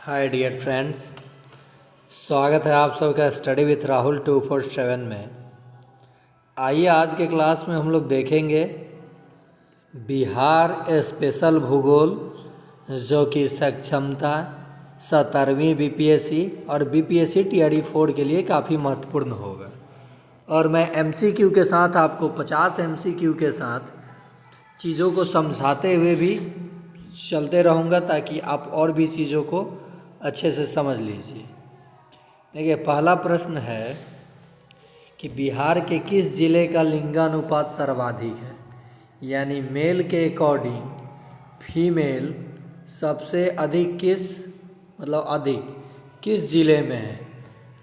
Hi dear friends, स्वागत है आप सबका स्टडी विथ राहुल 247 में। आइए आज के क्लास में हम लोग देखेंगे बिहार स्पेशल भूगोल, जो कि सक्षमता 17वीं बीपीएससी और बीपीएससी टीआरई 4 के लिए काफ़ी महत्वपूर्ण होगा। और मैं एमसीक्यू के साथ आपको 50 एमसीक्यू के साथ चीज़ों को समझाते हुए भी चलते रहूँगा ताकि आप और भी चीज़ों को अच्छे से समझ लीजिए। देखिए, पहला प्रश्न है कि बिहार के किस जिले का लिंगानुपात सर्वाधिक है, यानी मेल के अकॉर्डिंग फीमेल सबसे अधिक किस जिले में है।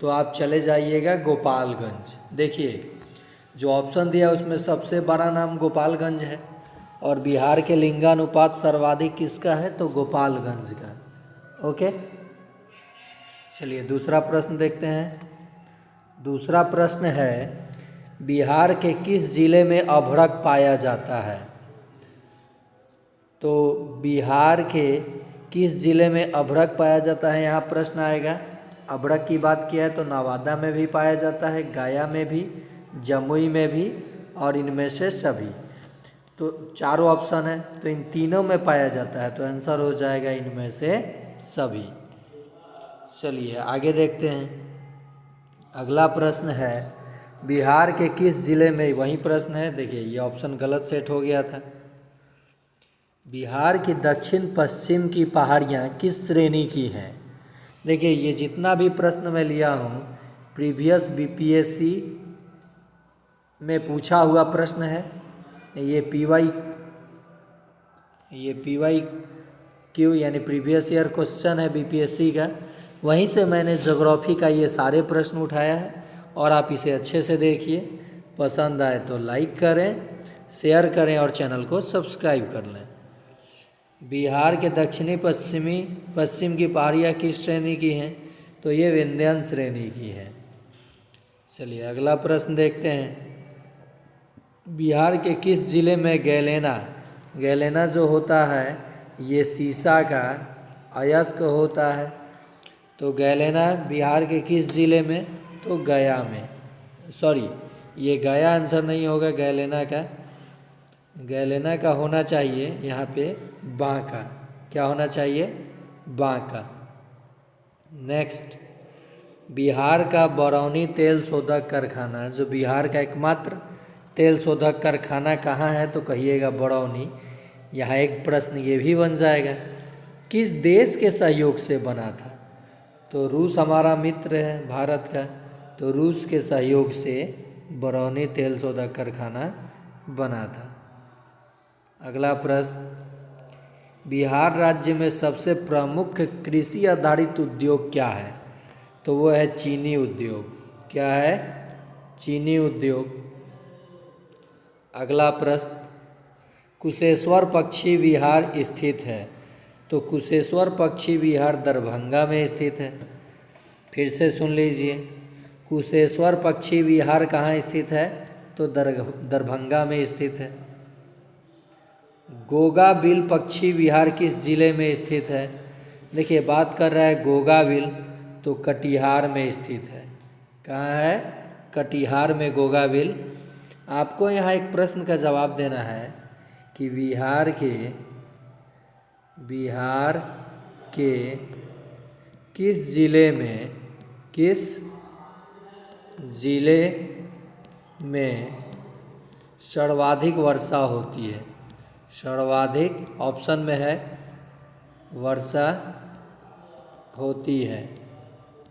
तो आप चले जाइएगा गोपालगंज। देखिए, जो ऑप्शन दिया उसमें सबसे बड़ा नाम गोपालगंज है और बिहार के लिंगानुपात सर्वाधिक किसका है, तो गोपालगंज का। ओके, चलिए दूसरा प्रश्न देखते हैं। दूसरा प्रश्न है, बिहार के किस जिले में अभ्रक पाया जाता है। तो बिहार के किस जिले में अभ्रक पाया जाता है, यहाँ प्रश्न आएगा। अभ्रक की बात किया है तो नवादा में भी पाया जाता है, गया में भी, जमुई में भी और इनमें से सभी। तो चारों ऑप्शन है, तो इन तीनों में पाया जाता है, तो आंसर हो जाएगा इनमें से सभी। चलिए आगे देखते हैं। अगला प्रश्न है, बिहार के किस जिले में, वही प्रश्न है। देखिए, ये ऑप्शन गलत सेट हो गया था। बिहार की दक्षिण पश्चिम की पहाड़ियाँ किस श्रेणी की हैं। देखिए, ये जितना भी प्रश्न मैं लिया हूँ प्रीवियस बीपीएससी में पूछा हुआ प्रश्न है। ये पीवाई क्यू यानी प्रीवियस ईयर क्वेश्चन है बीपीएससी का। वहीं से मैंने ज्योग्राफी का ये सारे प्रश्न उठाया है और आप इसे अच्छे से देखिए। पसंद आए तो लाइक करें, शेयर करें और चैनल को सब्सक्राइब कर लें। बिहार के दक्षिणी पश्चिम की पहाड़ियाँ किस श्रेणी की हैं, तो ये विंध्यान श्रेणी की है। चलिए अगला प्रश्न देखते हैं। बिहार के किस जिले में गैलेना जो होता है ये सीसा का अयस्क होता है। तो गैलेना बिहार के किस जिले में, तो गया में। सॉरी, ये गया आंसर नहीं होगा गैलेना का होना चाहिए यहाँ पे बांका। क्या होना चाहिए, बांका। नेक्स्ट, बिहार का बरौनी तेल शोधक कारखाना, जो बिहार का एकमात्र तेल शोधक कारखाना कहाँ है, तो कहिएगा बरौनी। यहाँ एक प्रश्न ये भी बन जाएगा, किस देश के सहयोग से बना था। तो रूस हमारा मित्र है भारत का, तो रूस के सहयोग से बरौनी तेल शोधक कारखाना बना था। अगला प्रश्न, बिहार राज्य में सबसे प्रमुख कृषि आधारित उद्योग क्या है, तो वो है चीनी उद्योग। क्या है, चीनी उद्योग। अगला प्रश्न, कुशेश्वर पक्षी विहार स्थित है। तो कुशेश्वर पक्षी विहार दरभंगा में स्थित है। फिर से सुन लीजिए, कुशेश्वर पक्षी विहार कहाँ स्थित है, तो दरभंगा में स्थित है। गोगाबिल पक्षी विहार किस जिले में स्थित है। देखिए, बात कर रहा है गोगाबिल, तो कटिहार में स्थित है। कहाँ है, कटिहार में गोगाबिल। आपको यहाँ एक प्रश्न का जवाब देना है कि बिहार के किस जिले में सर्वाधिक वर्षा होती है। सर्वाधिक ऑप्शन में है वर्षा होती है।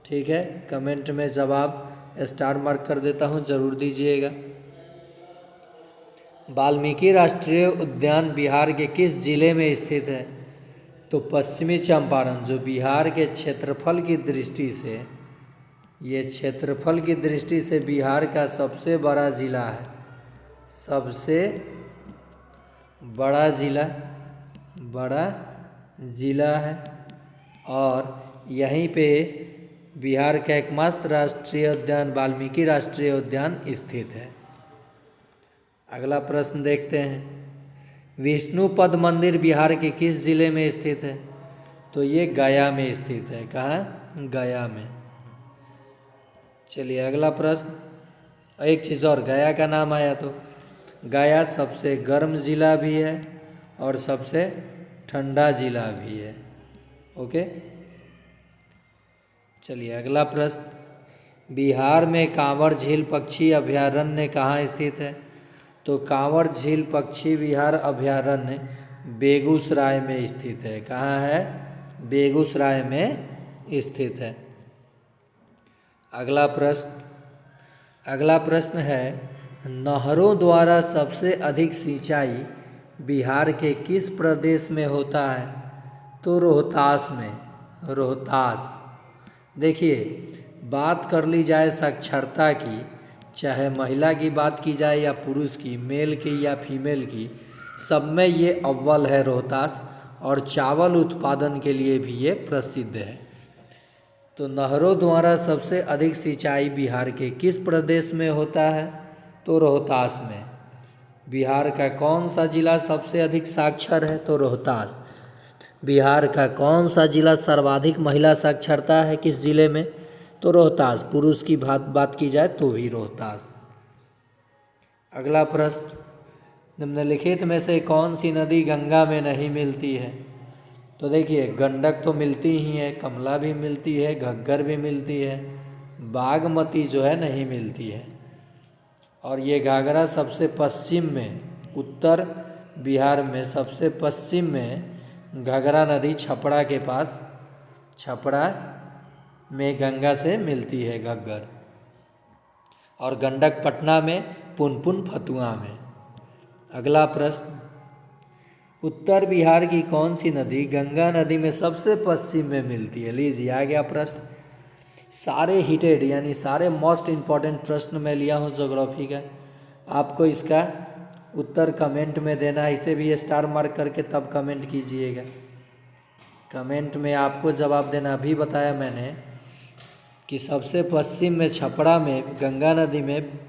ठीक है, कमेंट में जवाब स्टार मार्क कर देता हूँ, ज़रूर दीजिएगा। वाल्मीकि राष्ट्रीय उद्यान बिहार के किस जिले में स्थित है, तो पश्चिमी चंपारण, जो बिहार के क्षेत्रफल की दृष्टि से बिहार का सबसे बड़ा जिला है। सबसे बड़ा जिला है और यहीं पे बिहार का एकमात्र राष्ट्रीय उद्यान वाल्मीकि राष्ट्रीय उद्यान स्थित है। अगला प्रश्न देखते हैं, विष्णुपद मंदिर बिहार के किस जिले में स्थित है। तो ये गया में स्थित है। कहाँ? गया में। चलिए अगला प्रश्न। एक चीज़ और, गया का नाम आया तो गया सबसे गर्म जिला भी है और सबसे ठंडा जिला भी है। ओके, चलिए अगला प्रश्न। बिहार में कांवर झील पक्षी अभयारण्य कहाँ स्थित है? तो कांवर झील पक्षी विहार अभयारण्य बेगूसराय में स्थित है। कहाँ है? बेगूसराय में स्थित है। अगला प्रश्न है, नहरों द्वारा सबसे अधिक सिंचाई बिहार के किस प्रदेश में होता है? तो रोहतास में। रोहतास। देखिए, बात कर ली जाए साक्षरता की, चाहे महिला की बात की जाए या पुरुष की, मेल की या फीमेल की, सब में ये अव्वल है रोहतास। और चावल उत्पादन के लिए भी ये प्रसिद्ध है। तो नहरों द्वारा सबसे अधिक सिंचाई बिहार के किस प्रदेश में होता है? तो रोहतास में। बिहार का कौन सा जिला सबसे अधिक साक्षर है? तो रोहतास। बिहार का कौन सा जिला सर्वाधिक महिला साक्षरता है? किस जिले में? तो रोहतास। पुरुष की बात की जाए तो भी रोहतास। अगला प्रश्न, निम्नलिखित में से कौन सी नदी गंगा में नहीं मिलती है? तो देखिए, गंडक तो मिलती ही है, कमला भी मिलती है, घग्गर भी मिलती है, बागमती जो है नहीं मिलती है। और ये घाघरा सबसे पश्चिम में, उत्तर बिहार में सबसे पश्चिम में घाघरा नदी छपरा के पास, छपरा में गंगा से मिलती है घग्गर। और गंडक पटना में, पुनपुन फतुआ में। अगला प्रश्न, उत्तर बिहार की कौन सी नदी गंगा नदी में सबसे पश्चिम में मिलती है? लीजिए आ गया प्रश्न। सारे हिटेड यानी सारे मोस्ट इम्पॉर्टेंट प्रश्न मैं लिया हूँ ज्योग्राफी का। आपको इसका उत्तर कमेंट में देना है, इसे भी स्टार मार्क करके तब कमेंट कीजिएगा। कमेंट में आपको जवाब देना। अभी बताया मैंने कि सबसे पश्चिम में छपरा में गंगा नदी में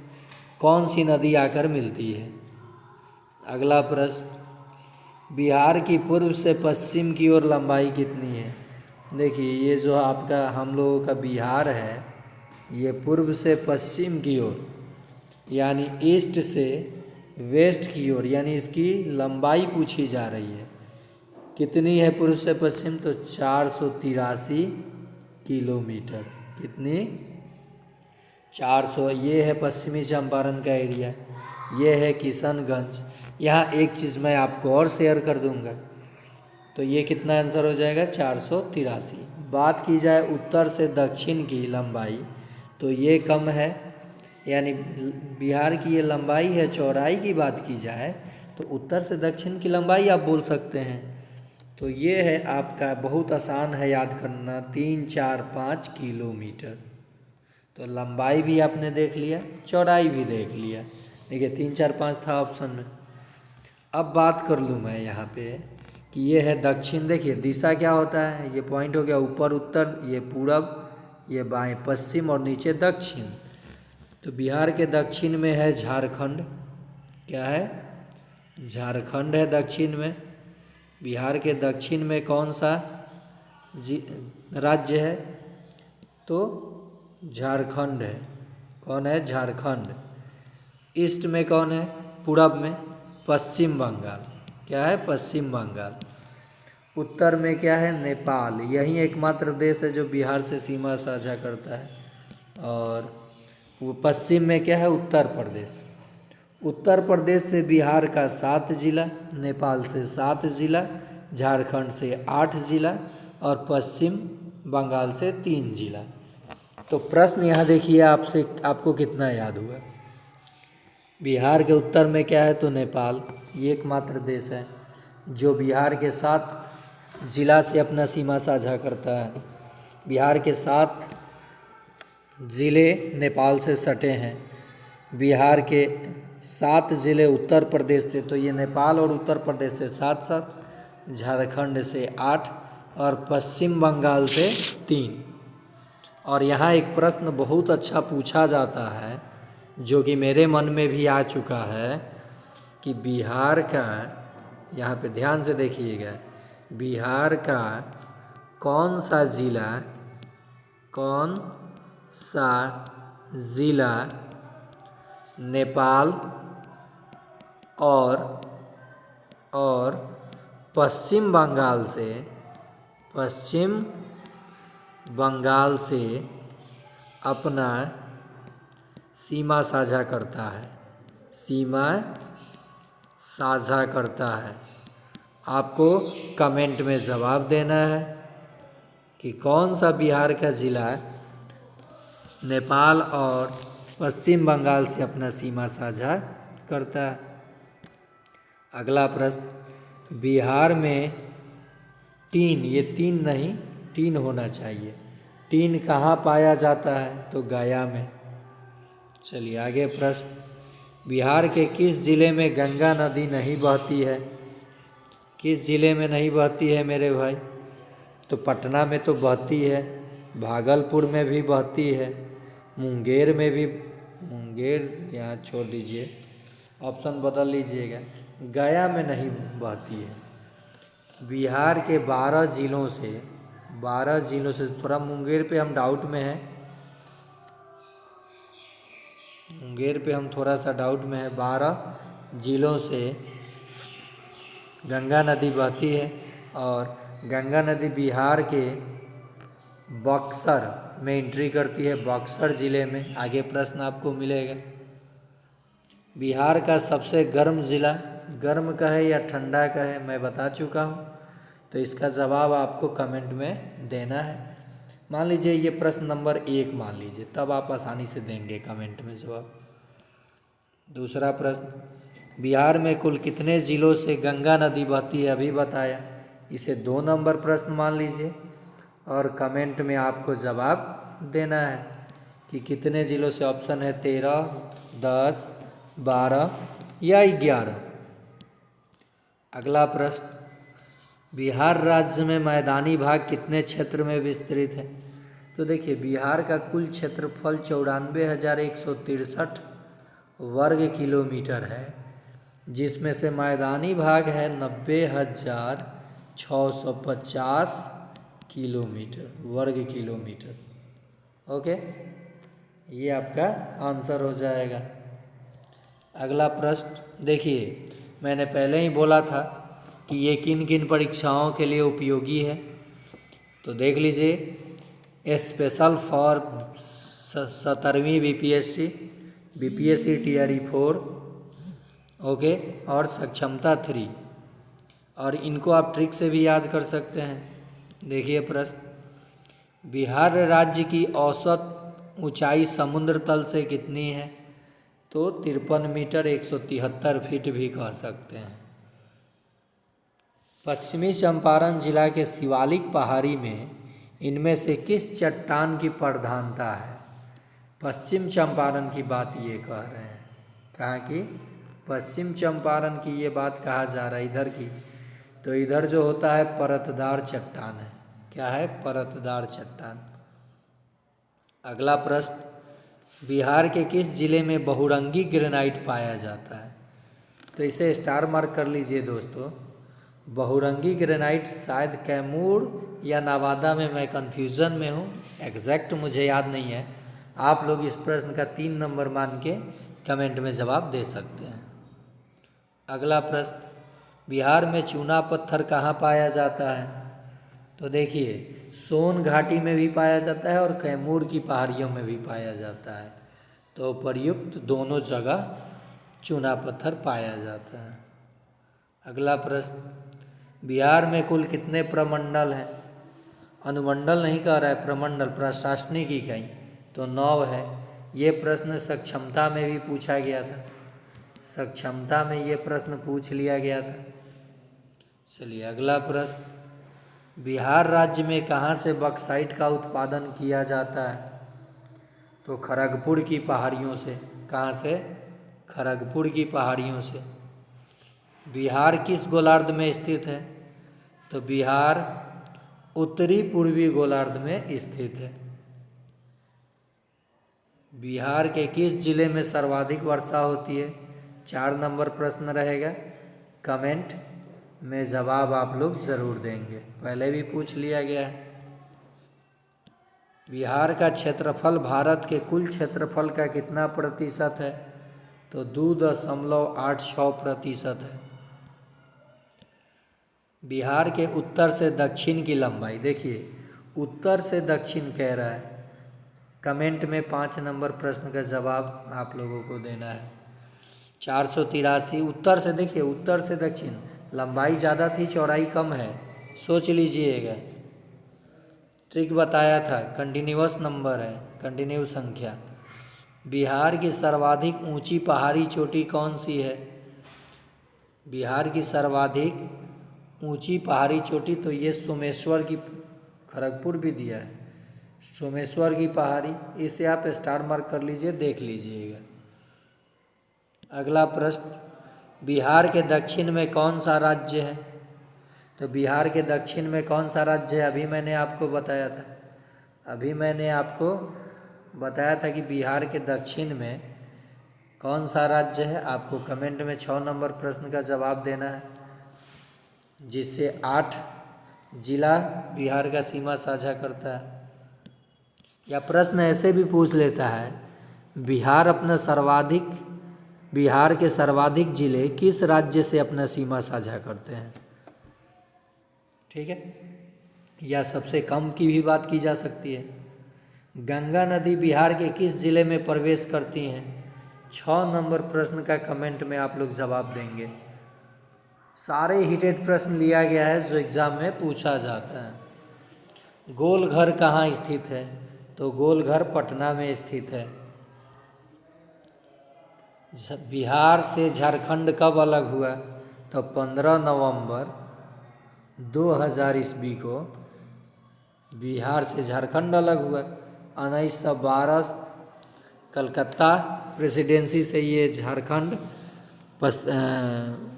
कौन सी नदी आकर मिलती है। अगला प्रश्न, बिहार की पूर्व से पश्चिम की ओर लंबाई कितनी है? देखिए, ये जो आपका हम लोगों का बिहार है, ये पूर्व से पश्चिम की ओर यानी ईस्ट से वेस्ट की ओर, यानी इसकी लंबाई पूछी जा रही है। कितनी है पूर्व से पश्चिम? तो 483 किलोमीटर। कितनी? 400। ये है पश्चिमी चंपारण का एरिया, ये है किशनगंज। यहाँ एक चीज़ मैं आपको और शेयर कर दूंगा, तो ये कितना आंसर हो जाएगा? 483। बात की जाए उत्तर से दक्षिण की लंबाई, तो ये कम है, यानी बिहार की ये लंबाई है। चौड़ाई की बात की जाए तो उत्तर से दक्षिण की लंबाई आप बोल सकते हैं। तो ये है आपका, बहुत आसान है याद करना, 345 किलोमीटर। तो लंबाई भी आपने देख लिया, चौड़ाई भी देख लिया। देखिए 345 था ऑप्शन में। अब बात कर लूँ मैं यहाँ पे कि ये है दक्षिण। देखिए दिशा क्या होता है, ये पॉइंट हो गया ऊपर उत्तर, ये पूरब, ये बाएं पश्चिम और नीचे दक्षिण। तो बिहार के दक्षिण में है झारखंड। क्या है? झारखंड है दक्षिण में। बिहार के दक्षिण में कौन सा राज्य है? तो झारखंड है। कौन है? झारखंड। ईस्ट में कौन है? पूरब में पश्चिम बंगाल। क्या है? पश्चिम बंगाल। उत्तर में क्या है? नेपाल। यही एकमात्र देश है जो बिहार से सीमा साझा करता है। और वो पश्चिम में क्या है? उत्तर प्रदेश। उत्तर प्रदेश से बिहार का 7 जिला, नेपाल से 7 जिला, झारखंड से 8 जिला और पश्चिम बंगाल से 3 जिला। तो प्रश्न यहाँ देखिए, आपको कितना याद हुआ? बिहार के उत्तर में क्या है? तो नेपाल। ये एकमात्र देश है जो बिहार के 7 जिला से अपना सीमा साझा करता है। बिहार के 7 जिले नेपाल से सटे हैं। बिहार के 7 जिले उत्तर प्रदेश से, तो ये नेपाल और उत्तर प्रदेश से 7-7, झारखंड से 8 और पश्चिम बंगाल से 3। और यहाँ एक प्रश्न बहुत अच्छा पूछा जाता है जो कि मेरे मन में भी आ चुका है कि बिहार का, यहाँ पे ध्यान से देखिएगा, बिहार का कौन सा ज़िला नेपाल और पश्चिम बंगाल से अपना सीमा साझा करता है। आपको कमेंट में जवाब देना है कि कौन सा बिहार का ज़िला नेपाल और पश्चिम बंगाल से अपना सीमा साझा करता है। अगला प्रश्न, बिहार में तीन होना चाहिए। तीन कहाँ पाया जाता है? तो गया में। चलिए आगे प्रश्न, बिहार के किस जिले में गंगा नदी नहीं बहती है? किस जिले में नहीं बहती है मेरे भाई? तो पटना में तो बहती है, भागलपुर में भी बहती है, मुंगेर में भी, मुंगेर यहाँ छोड़ दीजिए, ऑप्शन बदल लीजिएगा, गया में नहीं बहती है। बिहार के 12 जिलों से थोड़ा मुंगेर पे हम डाउट में हैं, मुंगेर पे हम थोड़ा सा डाउट में है। 12 जिलों से गंगा नदी बहती है और गंगा नदी बिहार के बक्सर में एंट्री करती है, बक्सर ज़िले में। आगे प्रश्न आपको मिलेगा, बिहार का सबसे गर्म ज़िला, गर्म का है या ठंडा का है, मैं बता चुका हूँ, तो इसका जवाब आपको कमेंट में देना है। मान लीजिए ये प्रश्न नंबर 1 मान लीजिए, तब आप आसानी से देंगे कमेंट में जवाब। दूसरा प्रश्न, बिहार में कुल कितने ज़िलों से गंगा नदी बहती है? अभी बताया, इसे 2 नंबर प्रश्न मान लीजिए और कमेंट में आपको जवाब देना है कि कितने ज़िलों से। ऑप्शन है 13, 10, 12 या 11। अगला प्रश्न, बिहार राज्य में मैदानी भाग कितने क्षेत्र में विस्तृत है? तो देखिए, बिहार का कुल क्षेत्रफल 94,163 वर्ग किलोमीटर है, जिसमें से मैदानी भाग है 90,650 वर्ग किलोमीटर। ओके, ये आपका आंसर हो जाएगा। अगला प्रश्न देखिए, मैंने पहले ही बोला था कि ये किन किन परीक्षाओं के लिए उपयोगी है, तो देख लीजिए, स्पेशल फॉर 17वीं बीपीएससी टीआरई 4, ओके, और सक्षमता 3, और इनको आप ट्रिक से भी याद कर सकते हैं। देखिए प्रश्न, बिहार राज्य की औसत ऊंचाई समुद्र तल से कितनी है? तो 53 मीटर 173 फीट भी कह सकते हैं। पश्चिमी चंपारण जिला के शिवालिक पहाड़ी में इनमें से किस चट्टान की प्रधानता है? पश्चिम चंपारण की बात ये कह रहे हैं, कहाँ की? पश्चिम चंपारण की ये बात कहा जा रहा है, इधर की। तो इधर जो होता है परतदार चट्टान है। क्या है? परतदार चट्टान। अगला प्रश्न, बिहार के किस जिले में बहुरंगी ग्रेनाइट पाया जाता है? तो इसे स्टार मार्क कर लीजिए दोस्तों। बहुरंगी ग्रेनाइट शायद कैमूर या नवादा में, मैं कन्फ्यूज़न में हूँ, एग्जैक्ट मुझे याद नहीं है। आप लोग इस प्रश्न का 3 नंबर मान के कमेंट में जवाब दे सकते हैं। अगला प्रश्न, बिहार में चूना पत्थर कहाँ पाया जाता है? तो देखिए, सोन घाटी में भी पाया जाता है और कैमूर की पहाड़ियों में भी पाया जाता है। तो उपर्युक्त दोनों जगह चूना पत्थर पाया जाता है। अगला प्रश्न, बिहार में कुल कितने प्रमंडल हैं? अनुमंडल नहीं कह रहा है, प्रमंडल, प्रशासनिक इकाई, तो 9 है। ये प्रश्न सक्षमता में भी पूछा गया था, सक्षमता में ये प्रश्न पूछ लिया गया था। चलिए अगला प्रश्न, बिहार राज्य में कहाँ से बॉक्साइट का उत्पादन किया जाता है? तो खड़गपुर की पहाड़ियों से। कहाँ से? खड़गपुर की पहाड़ियों से। बिहार किस गोलार्ध में स्थित है? तो बिहार उत्तरी पूर्वी गोलार्ध में स्थित है। बिहार के किस जिले में सर्वाधिक वर्षा होती है? 4 नंबर प्रश्न रहेगा, कमेंट में जवाब आप लोग ज़रूर देंगे, पहले भी पूछ लिया गया है। बिहार का क्षेत्रफल भारत के कुल क्षेत्रफल का कितना प्रतिशत है? तो 2.86% है। बिहार के उत्तर से दक्षिण की लंबाई, देखिए उत्तर से दक्षिण कह रहा है, कमेंट में 5 नंबर प्रश्न का जवाब आप लोगों को देना है। 483 उत्तर से, देखिए उत्तर से दक्षिण, लंबाई ज़्यादा थी चौड़ाई कम है, सोच लीजिएगा। ट्रिक बताया था, कंटिन्यूअस नंबर है, कंटिन्यू संख्या। बिहार की सर्वाधिक ऊंची पहाड़ी चोटी कौन सी है? बिहार की सर्वाधिक ऊंची पहाड़ी चोटी, तो ये सोमेश्वर की, खड़गपुर भी दिया है, सोमेश्वर की पहाड़ी, इसे आप स्टार मार्क कर लीजिए, देख लीजिएगा। अगला प्रश्न, बिहार के दक्षिण में कौन सा राज्य है? तो बिहार के दक्षिण में कौन सा राज्य है? अभी मैंने आपको बताया था कि बिहार के दक्षिण में कौन सा राज्य है। आपको कमेंट में 6 नंबर प्रश्न का जवाब देना है, जिससे 8 जिला बिहार का सीमा साझा करता है। या प्रश्न ऐसे भी पूछ लेता है, बिहार के सर्वाधिक जिले किस राज्य से अपना सीमा साझा करते हैं? ठीक है, या सबसे कम की भी बात की जा सकती है। गंगा नदी बिहार के किस जिले में प्रवेश करती हैं? 6 नंबर प्रश्न का कमेंट में आप लोग जवाब देंगे। सारे हिटेड प्रश्न लिया गया है जो एग्जाम में पूछा जाता है। गोलघर कहाँ स्थित है? तो गोलघर पटना में स्थित है। बिहार से झारखंड कब अलग हुआ? तो 15 नवंबर 2000 ईस्वी को बिहार से झारखंड अलग हुआ। 1912 कलकत्ता प्रेसिडेंसी से ये झारखंड,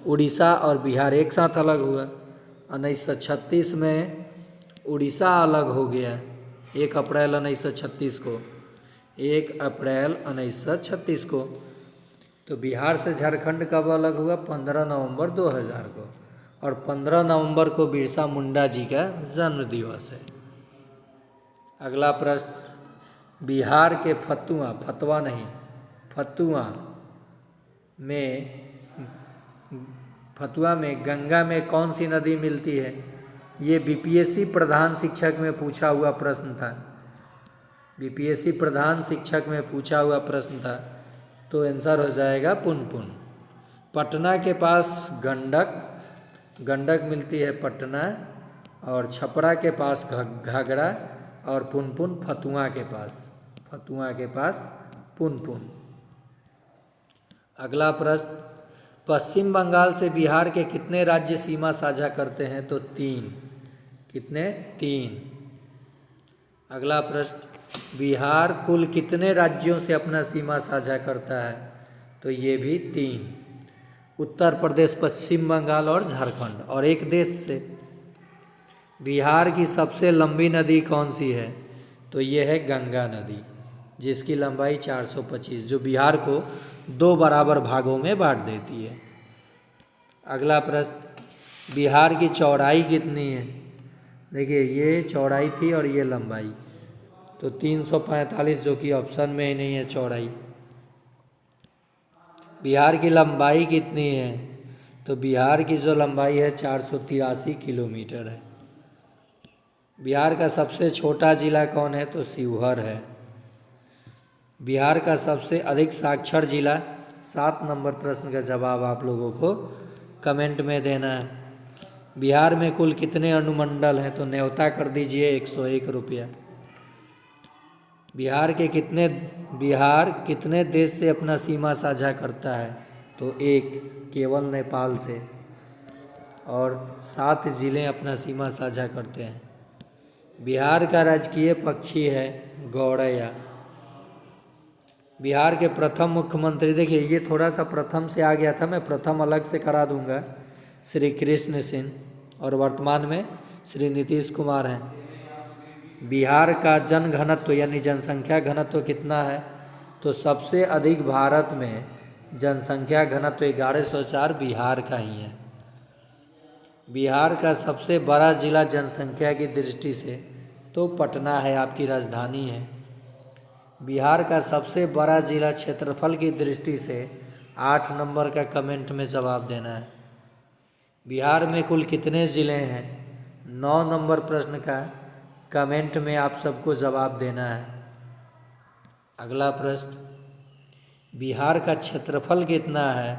उड़ीसा और बिहार एक साथ अलग हुआ। 1936 में उड़ीसा अलग हो गया, 1 अप्रैल 1936 को, 1 अप्रैल 1936 को। तो बिहार से झारखंड कब अलग हुआ? 15 नवंबर 2000 को। और 15 नवंबर को बिरसा मुंडा जी का जन्म दिवस है। अगला प्रश्न, बिहार के फतुआ में गंगा में कौन सी नदी मिलती है? ये बीपीएससी प्रधान शिक्षक में पूछा हुआ प्रश्न था, बीपीएससी प्रधान शिक्षक में पूछा हुआ प्रश्न था। तो आंसर हो जाएगा पुनपुन। पटना के पास गंडक मिलती है पटना, और छपरा के पास घाघरा, और पुनपुन फतुआ के पास पुनपुन। अगला प्रश्न, पश्चिम बंगाल से बिहार के कितने राज्य सीमा साझा करते हैं? तो 3। कितने? 3। अगला प्रश्न, बिहार कुल कितने राज्यों से अपना सीमा साझा करता है? तो ये भी 3, उत्तर प्रदेश, पश्चिम बंगाल और झारखंड, और एक देश से। बिहार की सबसे लंबी नदी कौन सी है? तो ये है गंगा नदी, जिसकी लंबाई 425, जो बिहार को 2 बराबर भागों में बांट देती है। अगला प्रश्न, बिहार की चौड़ाई कितनी है? देखिए ये चौड़ाई थी और ये लंबाई, तो 345, जो कि ऑप्शन में ही नहीं है चौड़ाई। बिहार की लंबाई कितनी है? तो बिहार की जो लंबाई है 483 किलोमीटर है। बिहार का सबसे छोटा जिला कौन है? तो शिवहर है। बिहार का सबसे अधिक साक्षर जिला, 7 नंबर प्रश्न का जवाब आप लोगों को कमेंट में देना है। बिहार में कुल कितने अनुमंडल हैं? तो न्योता कर दीजिए 101 रुपया। बिहार कितने देश से अपना सीमा साझा करता है? तो 1, केवल नेपाल से, और 7 जिले अपना सीमा साझा करते हैं। बिहार का राजकीय पक्षी है गौरैया। बिहार के प्रथम मुख्यमंत्री, देखिए ये थोड़ा सा प्रथम से आ गया था, मैं प्रथम अलग से करा दूंगा, श्री कृष्ण सिंह, और वर्तमान में श्री नीतीश कुमार हैं। बिहार का जन घनत्व यानी जनसंख्या घनत्व कितना है? तो सबसे अधिक भारत में जनसंख्या घनत्व 1104 बिहार का ही है। बिहार का सबसे बड़ा जिला जनसंख्या की दृष्टि से तो पटना है, आपकी राजधानी है। बिहार का सबसे बड़ा जिला क्षेत्रफल की दृष्टि से 8 नंबर का कमेंट में जवाब देना है। बिहार में कुल कितने ज़िले हैं? 9 नंबर प्रश्न का कमेंट में आप सबको जवाब देना है। अगला प्रश्न, बिहार का क्षेत्रफल कितना है?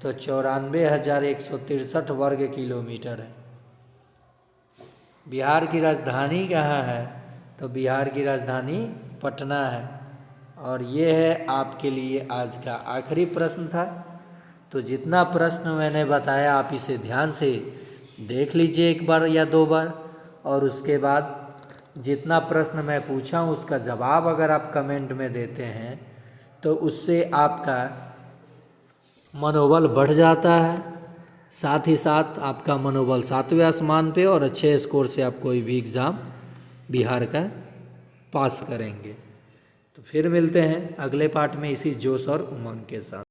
तो 94,163 वर्ग किलोमीटर है। बिहार की राजधानी कहाँ है? तो बिहार की राजधानी पटना है। और ये है आपके लिए आज का आखिरी प्रश्न था। तो जितना प्रश्न मैंने बताया आप इसे ध्यान से देख लीजिए एक बार या 2 बार, और उसके बाद जितना प्रश्न मैं पूछा हूँ उसका जवाब अगर आप कमेंट में देते हैं तो उससे आपका मनोबल बढ़ जाता है, साथ ही साथ आपका मनोबल 7वें आसमान पे, और अच्छे स्कोर से आप कोई भी एग्ज़ाम बिहार का पास करेंगे। तो फिर मिलते हैं अगले पार्ट में इसी जोश और उमंग के साथ।